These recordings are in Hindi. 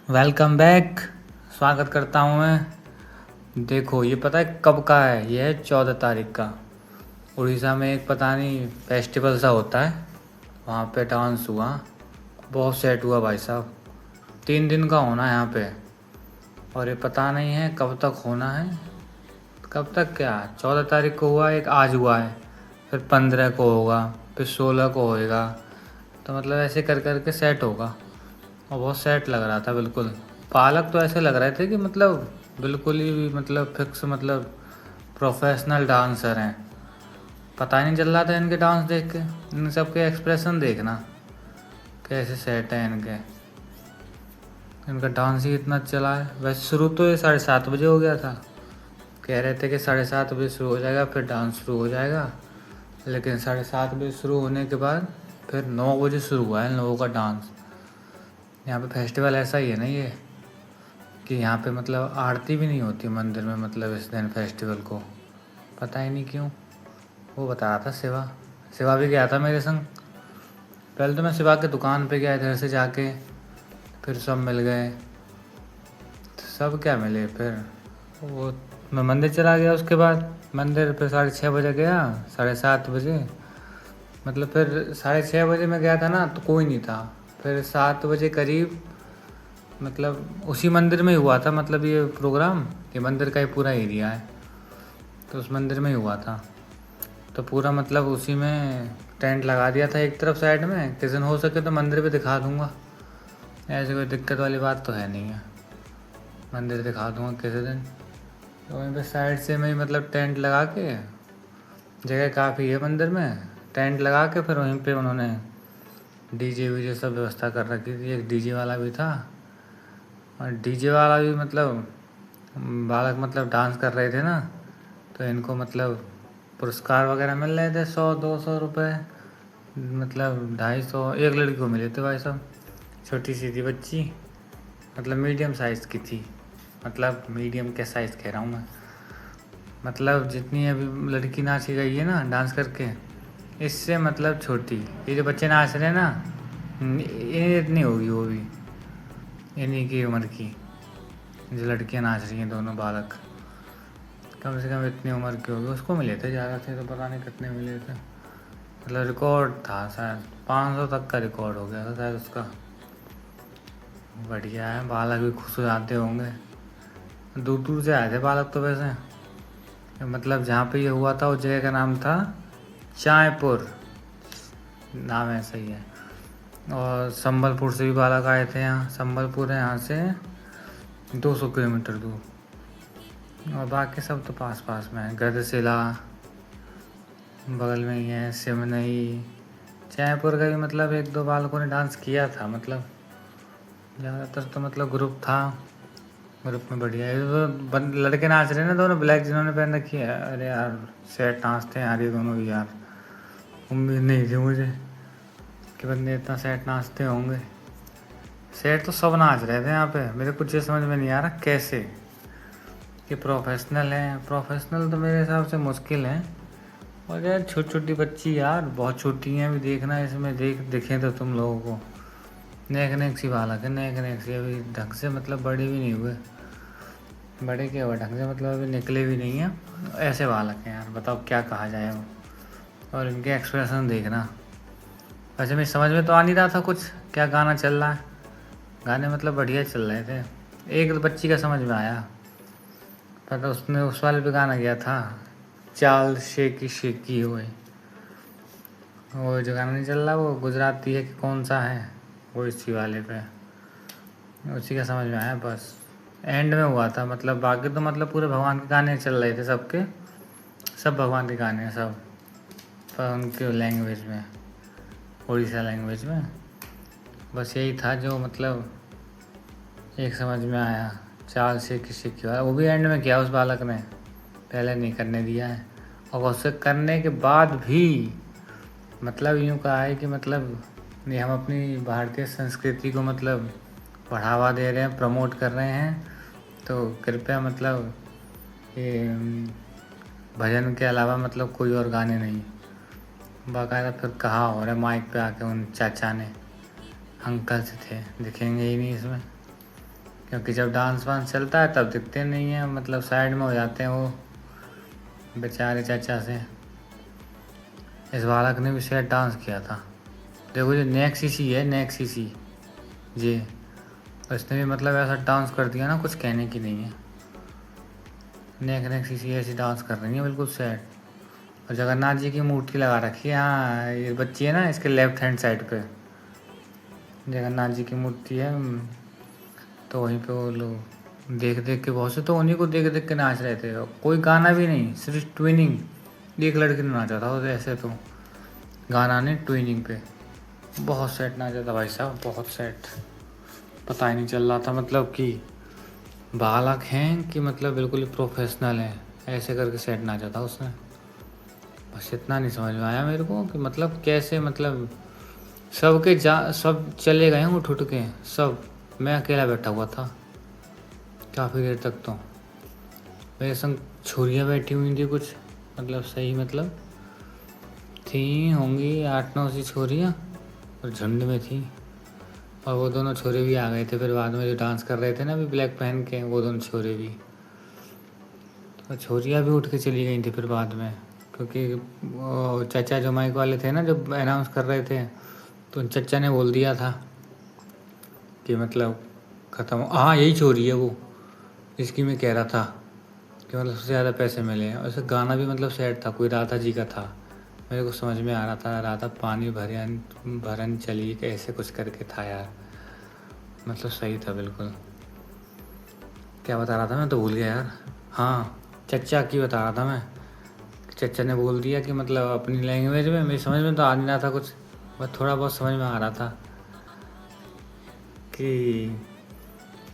Welcome back. स्वागत करता हूँ मैं। देखो ये पता है कब का है? ये है 14 तारीख का। उड़ीसा में एक पता नहीं फेस्टिवल सा होता है, वहाँ पे डांस हुआ, बहुत सेट हुआ भाई साहब। 3 दिन का होना है यहाँ पे, और ये पता नहीं है कब तक होना है। कब तक क्या, 14 तारीख को हुआ, एक आज हुआ है, फिर 15 को होगा, फिर 16 को होएगा। तो मतलब ऐसे कर कर के सेट होगा, और बहुत सेट लग रहा था बिल्कुल। पालक तो ऐसे लग रहे थे कि मतलब बिल्कुल ही मतलब फिक्स, मतलब प्रोफेशनल डांसर हैं। पता ही नहीं चल रहा था इनके डांस देख के। इन सब के एक्सप्रेशन देखना कैसे सेट है इनके। इनका डांस ही इतना चला है। वैसे शुरू तो ये 7:30 बजे हो गया था, कह रहे थे कि 7:30 बजे शुरू हो जाएगा, फिर डांस शुरू हो जाएगा। लेकिन 7:30 बजे शुरू होने के बाद फिर 9 बजे शुरू हुआ है इन लोगों का डांस। यहाँ पे फेस्टिवल ऐसा ही है ना ये, कि यहाँ पे मतलब आरती भी नहीं होती मंदिर में, मतलब इस दिन फेस्टिवल को। पता ही नहीं क्यों। वो बता रहा था शिवा, शिवा भी गया था मेरे संग। पहले तो मैं शिवा के दुकान पे गया इधर से जाके, फिर सब मिल गए। सब क्या मिले, फिर वो मैं मंदिर चला गया। उसके बाद मंदिर पे 6:30 बजे गया, 7:30 बजे, मतलब फिर 6:30 बजे मैं गया था ना तो कोई नहीं था। फिर 7 बजे करीब, मतलब उसी मंदिर में ही हुआ था, मतलब ये प्रोग्राम, ये मंदिर का ही पूरा एरिया है, तो उस मंदिर में ही हुआ था। तो पूरा मतलब उसी में टेंट लगा दिया था एक तरफ साइड में। किसी दिन हो सके तो मंदिर पे दिखा दूंगा, ऐसे कोई दिक्कत वाली बात तो है नहीं है। मंदिर दिखा दूंगा किसी दिन। तो वहीं पे साइड से मैं मतलब टेंट लगा के, जगह काफ़ी है मंदिर में, टेंट लगा के फिर वहीं पे उन्होंने डीजे वीजे सब व्यवस्था कर रखी थी। एक डीजे वाला भी था, और डीजे वाला भी मतलब बालक मतलब डांस कर रहे थे ना, तो इनको मतलब पुरस्कार वगैरह मिल रहे थे, 100-200 रुपये, मतलब 250। एक लड़की को मिले थे भाई साहब, छोटी सी थी बच्ची, मतलब मीडियम साइज़ की थी। मतलब मीडियम के साइज़ कह रहा हूँ मैं, मतलब जितनी अभी लड़की नाची गई है ना डांस करके, इससे मतलब छोटी। ये जो बच्चे नाच रहे हैं ना, ये इतनी होगी वो भी, इन्हीं की उम्र की जो लड़कियां नाच रही हैं, दोनों बालक कम से कम इतनी उम्र की होगी। उसको मिले थे, ज़्यादा थे तो पता नहीं कितने मिले थे। मतलब रिकॉर्ड था शायद 500 तक का रिकॉर्ड हो गया था शायद उसका। बढ़िया है, बालक भी खुश हो जाते होंगे। दूर दूर से आए थे बालक तो वैसे। मतलब जहाँ पे ये हुआ था उस जगह का नाम था चायपुर, नाम ऐसा ही है। और संबलपुर से भी बालक आए थे यहाँ। संबलपुर है यहाँ से 200 किलोमीटर दूर, और बाकी सब तो पास पास में है। गढ़शिला बगल में ही है, सिमनई। जयपुर का भी मतलब 1-2 बालकों ने डांस किया था, मतलब ज़्यादातर तो मतलब ग्रुप था। ग्रुप में बढ़िया है। तो लड़के नाच रहे हैं ना दोनों, ब्लैक जिन्होंने पहन रखी है। अरे यार सेट नाचते हैं यार ये दोनों भी यार। उम्मीद नहीं थी मुझे कि बंदे इतना सेट नाचते होंगे। सेट तो सब नाच रहे थे यहाँ पे। मेरे कुछ ये समझ में नहीं आ रहा कैसे कि प्रोफेशनल हैं। प्रोफेशनल तो मेरे हिसाब से मुश्किल है। और यार छोटी छोटी बच्ची यार, बहुत छोटी हैं अभी। देखना इसमें दिखें तो तुम लोगों को नेक नेक सी बालक है, नेक नेक सी। अभी ढंग से मतलब बड़े भी नहीं हुए। बड़े क्या हुआ ढंग से, मतलब अभी निकले भी नहीं हैं। ऐसे बालक हैं यार, बताओ क्या कहा जाए वो। और इनके एक्सप्रेशन देखना। वैसे मैं समझ में तो आ नहीं रहा था कुछ क्या गाना चल रहा है। गाने मतलब बढ़िया चल रहे थे। एक बच्ची का समझ में आया, पता उसने उस वाले पे गाना गया था, चाल शेकी शेकी हुए। वो जो गाना नहीं चल रहा वो गुजराती है कि कौन सा है, वो इसी वाले पे, उसी का समझ में आया बस। एंड में हुआ था मतलब, बाकी तो मतलब पूरे भगवान के गाने चल रहे थे सबके। सब भगवान के गाने हैं सब, पर उनके लैंग्वेज में, उड़ीसा लैंग्वेज में। बस यही था जो मतलब एक समझ में आया, चाल से किसी की वाला। वो भी एंड में किया उस बालक ने, पहले नहीं करने दिया है। और उसे करने के बाद भी मतलब यूँ कहा है कि मतलब नहीं, हम अपनी भारतीय संस्कृति को मतलब बढ़ावा दे रहे हैं, प्रमोट कर रहे हैं, तो कृपया मतलब ये भजन के अलावा मतलब कोई और गाने नहीं। बाकायदा फिर कहा हो रहा है माइक पे आके उन चाचा ने, अंकल से थे, दिखेंगे ही नहीं इसमें। क्योंकि जब डांस वांस चलता है तब दिखते नहीं हैं, मतलब साइड में हो जाते हैं वो बेचारे चाचा से। इस बालक ने भी शायद डांस किया था। देखो जो नेक्सिसी है, नेक्सिसी जी, उसने भी मतलब ऐसा डांस कर दिया ना, कुछ कहने की नहीं है। नेक्सिसी ऐसी डांस कर रही है बिल्कुल सैड। और जगन्नाथ जी की मूर्ति लगा रखी है। हाँ ये बच्ची है ना, इसके लेफ्ट हैंड साइड पे जगन्नाथ जी की मूर्ति है। तो वहीं पे वो लोग देख देख के, बहुत से तो उन्हीं को देख देख के नाच रहे थे। कोई गाना भी नहीं, सिर्फ ट्विनिंग। एक लड़की ने नाचा था और ऐसे तो गाना नहीं, ट्विनिंग पे बहुत सेट नाचा था भाई साहब, बहुत सेट। पता ही नहीं चल रहा था मतलब कि बालक हैं कि मतलब बिल्कुल ही प्रोफेशनल हैं। ऐसे करके सेट नाचा था उसने। बस इतना नहीं समझ में आया मेरे को कि मतलब कैसे, मतलब सब चले गए उठ उठ के सब। मैं अकेला बैठा हुआ था काफ़ी देर तक। तो मेरे संग छोरियाँ बैठी हुई थी कुछ, मतलब सही मतलब थी होंगी 8-9 सी छोरियाँ और झुंड में थी। और वो दोनों छोरे भी आ गए थे फिर बाद में, जो डांस कर रहे थे ना अभी ब्लैक पहन के, वो दोनों छोरे भी। तो छोरियाँ भी उठ के चली गई थी फिर बाद में, क्योंकि वो चाचा जो माइक वाले थे ना, जब अनाउंस कर रहे थे तो उन चचा ने बोल दिया था कि मतलब ख़त्म। हाँ यही छोरी है वो, जिसकी मैं कह रहा था कि मतलब सबसे ज़्यादा पैसे मिले हैं। और उसे गाना भी मतलब सैड था, कोई राधा जी का था। मेरे को समझ में आ रहा था, राधा पानी भरन भरन चली कैसे कुछ करके था यार, मतलब सही था बिल्कुल। क्या बता रहा था मैं, तो भूल गया यार। हाँ चचा की बता रहा था मैं। चचा ने बोल दिया कि मतलब अपनी लैंग्वेज में, मेरी समझ में तो आ नहीं रहा था कुछ, बस थोड़ा बहुत समझ में आ रहा था कि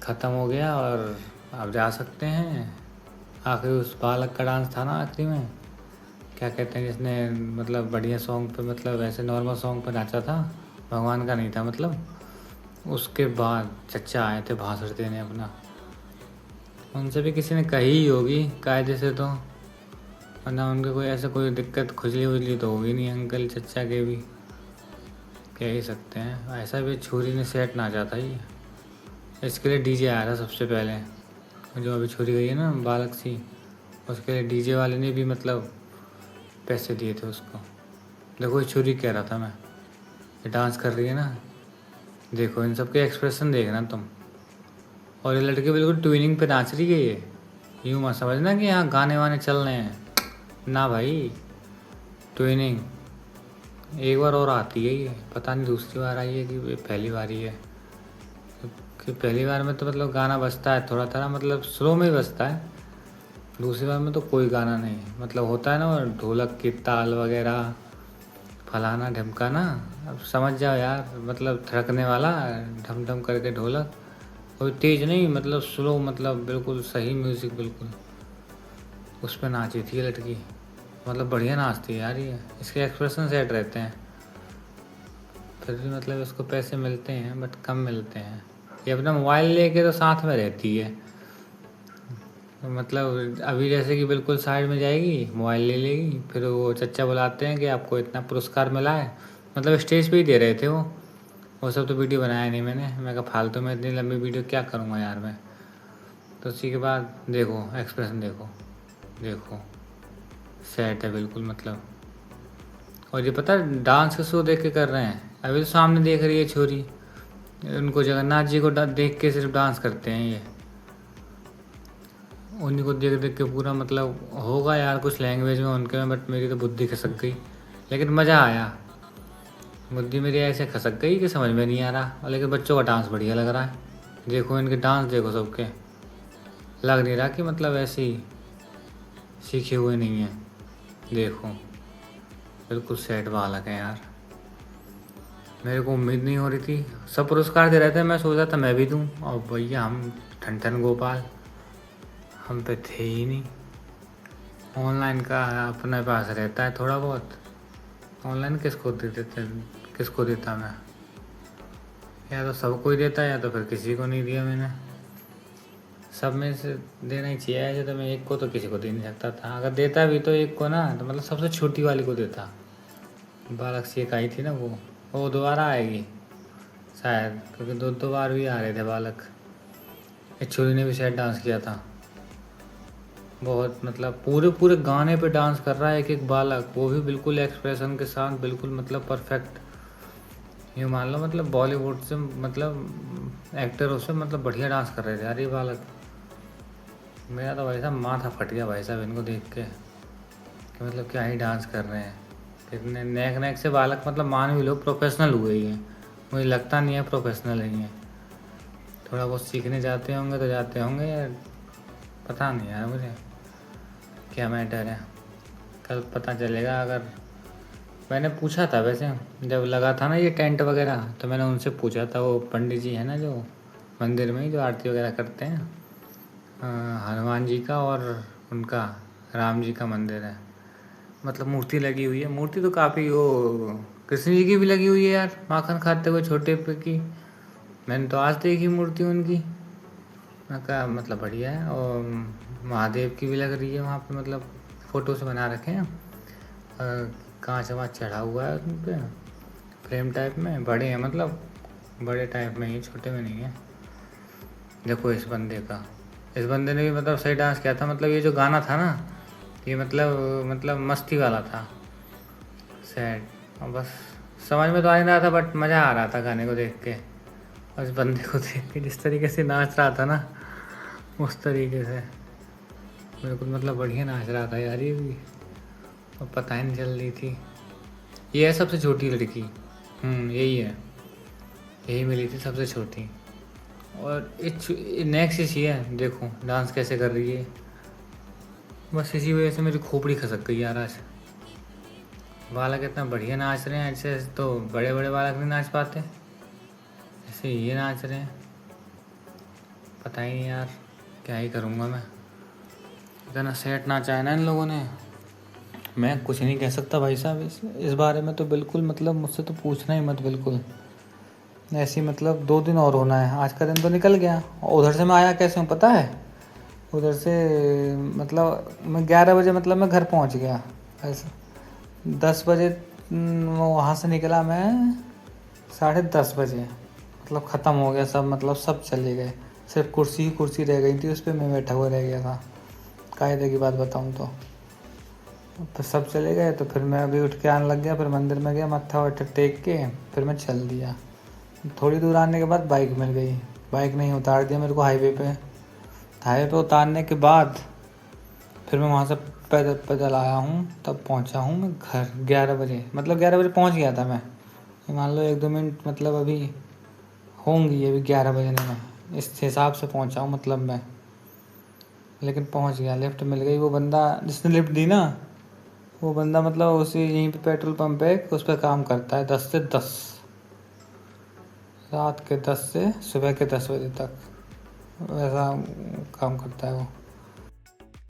ख़त्म हो गया और आप जा सकते हैं। आखिरी उस बालक का डांस था ना आखिरी में, क्या कहते हैं, जिसने मतलब बढ़िया सॉन्ग पे, मतलब ऐसे नॉर्मल सॉन्ग पे नाचा था, भगवान का नहीं था मतलब। उसके बाद चचा आए थे भाषण देने अपना। उनसे भी किसी ने कही ही होगी कायदे से, तो वरना उनके कोई ऐसे कोई दिक्कत खुजली वुजली तो होगी नहीं, अंकल चचा के भी कह ही सकते हैं। ऐसा भी छुरी ने सेट नाचा था ये, इसके लिए डीजे आया था सबसे पहले। जो अभी छुरी गई है ना बालक सी, उसके लिए डीजे वाले ने भी मतलब पैसे दिए थे उसको। देखो ये छुरी कह रहा था मैं, ये डांस कर रही है ना, देखो इन सबके एक्सप्रेशन देखना तुम। और ये लड़के बिल्कुल ट्विनिंग पे नाच रही है ये, यूँ मत समझना कि यहाँ गाने वाने चल रहे हैं ना भाई। ट्विनिंग एक बार और आती है ये, पता नहीं दूसरी बार आई है कि पहली बार ही है। कि पहली बार में तो मतलब गाना बजता है थोड़ा थोड़ा, मतलब स्लो में ही बजता है। दूसरी बार में तो कोई गाना नहीं, मतलब होता है ना वो ढोलक की ताल वगैरह, फलाना ढमकाना। अब समझ जाओ यार, मतलब थिरकने वाला ढम ढम करके ढोलक, कोई तेज नहीं, मतलब स्लो, मतलब बिल्कुल सही म्यूज़िक बिल्कुल। उस पर नाची थी ये लड़की, मतलब बढ़िया नाचती है यार ये, इसके एक्सप्रेशन सेट रहते हैं। फिर भी मतलब इसको पैसे मिलते हैं बट कम मिलते हैं। ये अपना मोबाइल लेके तो साथ में रहती है, तो मतलब अभी जैसे कि बिल्कुल साइड में जाएगी, मोबाइल ले लेगी, फिर वो चचा बुलाते हैं कि आपको इतना पुरस्कार मिला है, मतलब स्टेज पे ही दे रहे थे वो सब तो वीडियो बनाया नहीं मैं कहा फालतू में इतनी लंबी वीडियो क्या करूँगा यार मैं। तो उसी के बाद देखो एक्सप्रेशन देखो, देखो सेट है बिल्कुल मतलब। और ये पता है डांस का शो देख के कर रहे हैं, अभी तो सामने देख रही है छोरी, उनको जगन्नाथ जी को देख के सिर्फ डांस करते हैं ये, उन्हीं को देख देख के पूरा, मतलब होगा यार कुछ लैंग्वेज में उनके में, बट मेरी तो बुद्धि खसक गई। लेकिन मज़ा आया, बुद्धि मेरी ऐसे खसक गई कि समझ में नहीं आ रहा। और लेकिन बच्चों का डांस बढ़िया लग रहा है, देखो इनके डांस देखो सबके, लग नहीं रहा कि मतलब ऐसे ही सीखे हुए नहीं हैं। देखो बिल्कुल सेट बालक है यार, मेरे को उम्मीद नहीं हो रही थी। सब पुरस्कार दे रहे थे, मैं सोचा था मैं भी दूँ, और भैया हम ठन ठन गोपाल हम पे थे ही नहीं। ऑनलाइन का अपने पास रहता है थोड़ा बहुत, ऑनलाइन किसको दे देते, किसको देता मैं, या तो सबको ही देता या तो फिर किसी को नहीं दिया मैंने। सब में से देना ही चाहिए, ऐसे तो मैं एक को तो किसी को दे नहीं सकता था, अगर देता भी तो एक को ना, तो मतलब सबसे छोटी वाली को देता। बालक सी एक आई थी ना वो दोबारा आएगी शायद, क्योंकि दो बार भी आ रहे थे बालक। इस छोरी ने भी शायद डांस किया था। बहुत मतलब पूरे पूरे गाने पे डांस कर रहा है एक एक बालक, वो भी बिल्कुल एक्सप्रेशन के साथ, बिल्कुल मतलब परफेक्ट। ये मान लो मतलब बॉलीवुड से मतलब एक्टरों से मतलब बढ़िया डांस कर रहे थे यार ये बालक। मेरा तो भाई साहब माथा फट गया भाई साहब इनको देख के कि मतलब क्या ही डांस कर रहे हैं। कितने नेक नेक से बालक, मतलब मान भी लो प्रोफेशनल हुए ही हैं। मुझे लगता नहीं है प्रोफेशनल ही हैं। थोड़ा बहुत सीखने जाते होंगे तो जाते होंगे यार, पता नहीं यार मुझे क्या मैटर है। कल पता चलेगा। अगर मैंने पूछा था वैसे, जब लगा था ना ये टेंट वगैरह, तो मैंने उनसे पूछा था, वो पंडित जी है ना जो मंदिर में ही जो आरती वगैरह करते हैं, हनुमान जी का और उनका राम जी का मंदिर है। मतलब मूर्ति लगी हुई है, मूर्ति तो काफ़ी वो कृष्ण जी की भी लगी हुई है यार, माखन खाते हुए छोटे पे की। मैंने तो आज देखी मूर्ति उनकी। मैं कहा मतलब बढ़िया है। और महादेव की भी लग रही है वहाँ पे, मतलब फ़ोटो से बना रखे हैं, कांच वाँच चढ़ा हुआ है उन पे, फ्रेम टाइप में। बड़े हैं मतलब, बड़े टाइप में ही, छोटे में नहीं है। देखो इस बंदे ने भी मतलब सही डांस किया था। मतलब ये जो गाना था ना, ये मतलब मस्ती वाला था, सैड। और बस समझ में तो आ नहीं रहा था, बट मज़ा आ रहा था गाने को देख के। और इस बंदे को देख के जिस तरीके से नाच रहा था ना, उस तरीके से बिल्कुल मतलब बढ़िया नाच रहा था यार ये भी। और पता ही नहीं चल रही थी। ये है सबसे छोटी लड़की। यही है, यही मिली थी सबसे छोटी। और नेक्स्ट इसी है, देखो डांस कैसे कर रही है। बस इसी वजह से मेरी खोपड़ी खसक गई यार आज। बालक इतना बढ़िया नाच रहे हैं, ऐसे ऐसे तो बड़े बड़े बालक नहीं नाच पाते, ऐसे ये नाच रहे हैं। पता ही नहीं यार क्या ही करूँगा मैं। इतना सेट नाचा है ना इन लोगों ने, मैं कुछ नहीं कह सकता भाई साहब इस बारे में। तो बिल्कुल मतलब मुझसे तो पूछना ही मत बिल्कुल। ऐसी मतलब 2 दिन और होना है, आज का दिन तो निकल गया। और उधर से मैं आया कैसे हूँ पता है? उधर से मतलब मैं 11 बजे मतलब मैं घर पहुँच गया ऐसे। 10 बजे वहाँ से निकला मैं, 10:30 बजे मतलब ख़त्म हो गया सब, मतलब सब चले गए। सिर्फ कुर्सी ही कुर्सी रह गई थी, उस पर मैं बैठा हुआ रह गया था। कायदे की बात बताऊँ तो सब चले गए। तो फिर मैं अभी उठ के आने लग गया, फिर मंदिर में गया, मत्था वत्था टेक के फिर मैं चल दिया। थोड़ी दूर आने के बाद बाइक मिल गई, बाइक नहीं उतार दिया मेरे को हाईवे पे। हाईवे पे उतारने के बाद फिर मैं वहाँ से पैदल पैदल आया हूँ, तब पहुँचा हूँ मैं घर 11 बजे। मतलब 11 बजे पहुँच गया था मैं। मान लो 1-2 मिनट मतलब अभी होंगी, अभी 11 बजने में, इस हिसाब से पहुँचा हूँ मतलब मैं। लेकिन पहुँच गया, लिफ्ट मिल गई। वो बंदा जिसने लिफ्ट दी ना, वो बंदा मतलब उसी यहीं पे पेट्रोल पंप है, उस पर काम करता है 10 से 10, रात के 10 से सुबह के 10 बजे तक, वैसा काम करता है वो।